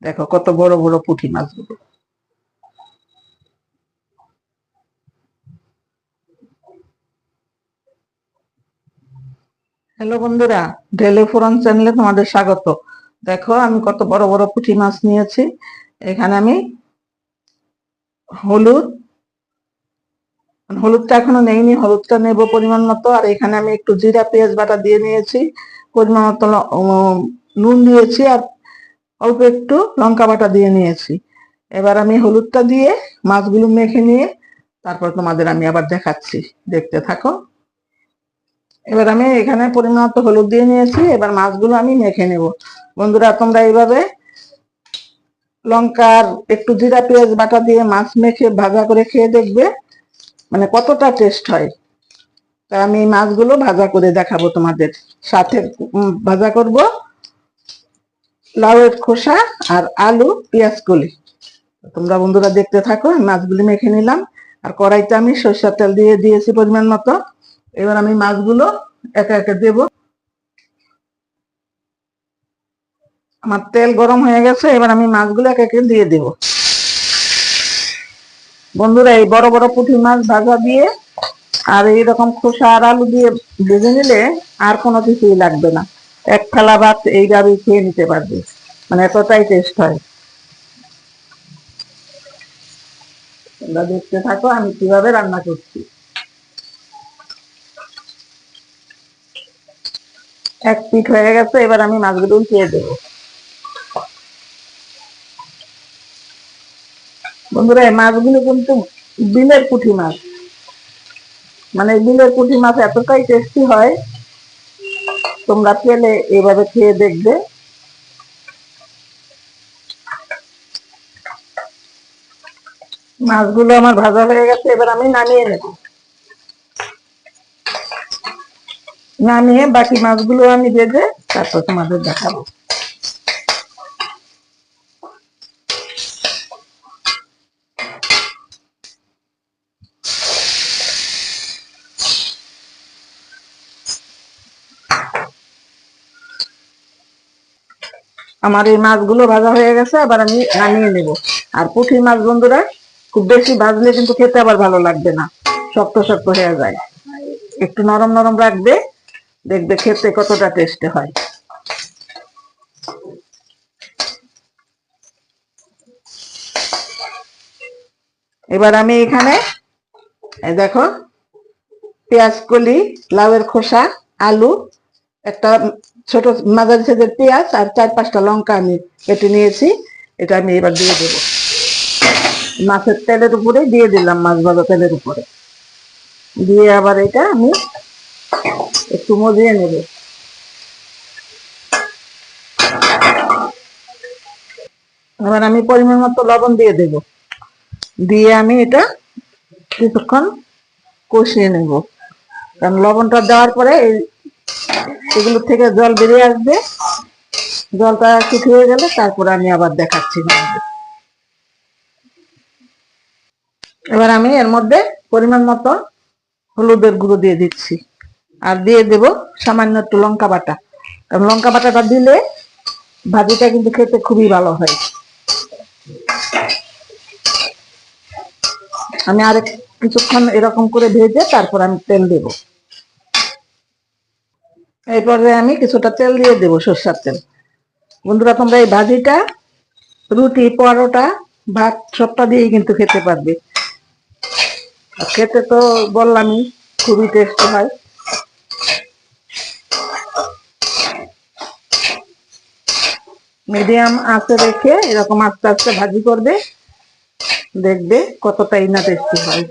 দেখো কত বড় বড় পুঁটি মাছগুলো। হ্যালো বন্ধুরা, ঢেলে ফোরন চ্যানেলে তোমাদের স্বাগত। দেখো আমি কত বড় বড় পুঁটি মাছ নিয়েছি। এখানে আমি হলুদ হলুদটা এখনো নেইনি, হলুদটা নেব পরিমাণ মতো। আর এখানে আমি একটু জিরা পেঁয়াজ বাটা দিয়ে নিয়েছি, পরিমাণ মতো নুন দিয়েছি, আর অল্প একটু লঙ্কা বাটা দিয়ে নিয়েছি। এবার আমি হলুদটা দিয়ে মাছগুলো মেখে নিয়ে তারপর তোমাদের আমি আবার দেখাচ্ছি, দেখতে থাকো। এবার আমি এখানে পরিমাণ মতো হলুদ দিয়ে নিয়েছি, এবার মাছগুলো আমি মেখে নেব। বন্ধুরা তোমরা এইভাবে লঙ্কার একটু জিরা পেঁয়াজ বাটা দিয়ে মাছ মেখে ভাজা করে খেয়ে দেখবে, মানে কতটা টেস্ট হয়। তাই আমি মাছগুলো ভাজা করে দেখাবো তোমাদের সাথে। ভাজা করব লাউয়ের খোসা আর আলু পেঁয়াজ কলি। তোমরা বন্ধুরা দেখতে থাকো। মাছগুলি মেখে নিলাম, আর কড়াইতে আমি সরষের তেল দিয়ে দিয়েছি পরিমাণ মতো। এবার আমি মাছগুলো একে একে দেব। আমার তেল গরম হয়ে গেছে, এবার আমি মাছগুলো একে একে দিয়ে দেব। বন্ধুরা এই বড় বড় পুঁটি মাছ ভাজা দিয়ে আর এইরকম খোসা আর আলু দিয়ে ভেজে নিলে আর কোনো কিছুই লাগবে না, এক থালা ভাত এইভাবেই খেয়ে নিতে পারবে, মানে এতটাই টেস্ট হয়। তোমরা দেখতে থাকো আমি কিভাবে রান্না করছি। এক পিঠ হয়ে গেছে, এবার আমি মাছগুলো উঠিয়ে দেবো। বন্ধুরা এই মাছগুলো কিন্তু বিলের পুঁটি মাছ, মানে বিলের পুঁটি মাছ এতটাই টেস্টি হয়, তোমরা পেলে এভাবে খেয়ে দেখবে। মাছগুলো আমার ভাজা হয়ে গেছে, এবার আমি নামিয়ে নেব। নামিয়ে বাকি মাছগুলো আমি ভেজে তারপর তোমাদের দেখাবো। আমার এই মাছগুলো ভাজা হয়ে গেছে, আবার আমি নামিয়ে নেব। আর পুঁটি মাছ বন্ধুরা খুব বেশি ভাজলে কিন্তু খেতে আবার ভালো লাগবে না, শক্ত শক্ত হয়ে যায়। একটু নরম নরম রাখবে, দেখবে খেতে কতটা টেস্টি হয়। এবার আমি এখানে দেখো পেঁয়াজ কলি, লাউয়ের খোসা, আলু, একটা ছোট মাঝারি সাইজের পেঁয়াজ আর 4-5টা লঙ্কা আমি কেটে নিয়েছি। এটা আমি এবার দিয়ে দেবো মাছের তেলের উপরে, দিয়ে দিলাম মাছ ভাজা তেলের উপরে দিয়ে। আবার এটা আমি একটু মজিয়ে নেব। এবার আমি পরিমাণ মতো লবণ দিয়ে দেব, দিয়ে আমি এটা কিছুক্ষণ কষিয়ে নেব। কারণ লবণটা দেওয়ার পরে এগুলো থেকে জল বেরিয়ে আসবে, জলটা শুকিয়ে গেলে তারপরে আমি আবার দেখাচ্ছি। এবার আমি এর মধ্যে পরিমাণ মতো হলুদের গুঁড়ো দিয়ে দিচ্ছি, আর দিয়ে দেব সামান্য একটু লঙ্কা বাটা। কারণ লঙ্কা বাটাটা দিলে ভাজিটা কিন্তু খেতে খুবই ভালো হয়। আমি আর কিছুক্ষণ এরকম করে ভেজে তারপর আমি তেল দেব। এরপরে আমি কিছুটা তেল দিয়ে দেবো, সরষের তেল। বন্ধুরা তোমরা এই ভাজিটা রুটি, পরোটা, ভাত সবটা দিয়েই কিন্তু খেতে পারবে। খেতে তো বললামই খুবই টেস্টি হয়। মিডিয়াম আঁচে রেখে এরকম আস্তে আস্তে ভাজি করবে, দেখবে কতটাই না টেস্টি হয়।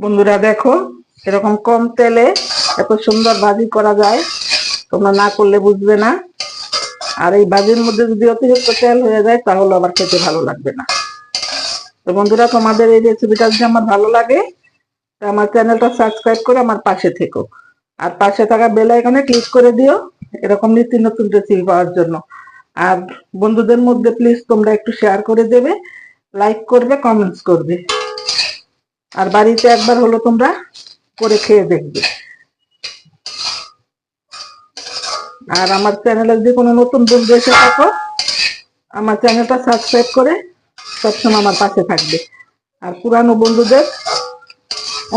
বন্ধুরা দেখো এরকম কম তেলে এত সুন্দর ভাজি করা যায়, তোমরা না করলে বুঝবে না। আর এই ভাজির মধ্যে যদি অতিরিক্ত তেল হয়ে যায় তাহলে আবার খেতে ভালো লাগবে না। তো বন্ধুরা তোমাদের এই রেসিপিটা যদি আমার ভালো লাগে, তো আমার চ্যানেলটা সাবস্ক্রাইব করে আমার পাশে থেকো, আর পাশে থাকা বেল আইকনে ক্লিক করে দিও এরকম নিত্য নতুন রেসিপি পাওয়ার জন্য। আর বন্ধুদের মধ্যে প্লিজ তোমরা একটু শেয়ার করে দেবে, লাইক করবে, কমেন্টস করবে। আর বাড়িতে একবার হলো তোমরা করে খেয়ে দেখবে। আর আমার চ্যানেলে যদি কোনো নতুন বন্ধু এসে থাকো, আমার চ্যানেলটা সাবস্ক্রাইব করে সবসময় আমার পাশে থাকবে। আর পুরানো বন্ধুদের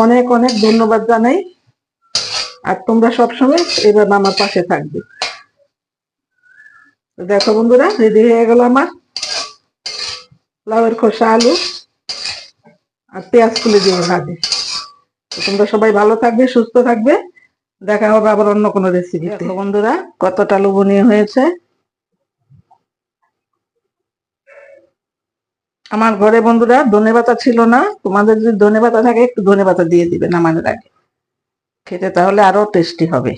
অনেক অনেক ধন্যবাদ জানাই। আর তোমরা সবসময় এইভাবে আমার পাশে থাকবে। দেখো বন্ধুরা, রেডি হয়ে গেল আমার লাউয়ের খোসা, আলু আর পেঁয়াজ কুলি দিয়ে ভাজি। তোমরা সবাই ভালো থাকবে, সুস্থ থাকবে। দেখা হবে আবার অন্য কোনো রেসিপি। দেখো বন্ধুরা, কতটা লোভনীয় হয়েছে। আমার ঘরে বন্ধুরা ধনেপাতা ছিল না, তোমাদের যদি ধনেপাতা থাকে একটু ধনেপাতা দিয়ে দিবে নামানোর আগে, খেতে তাহলে আরো টেস্টি হবে।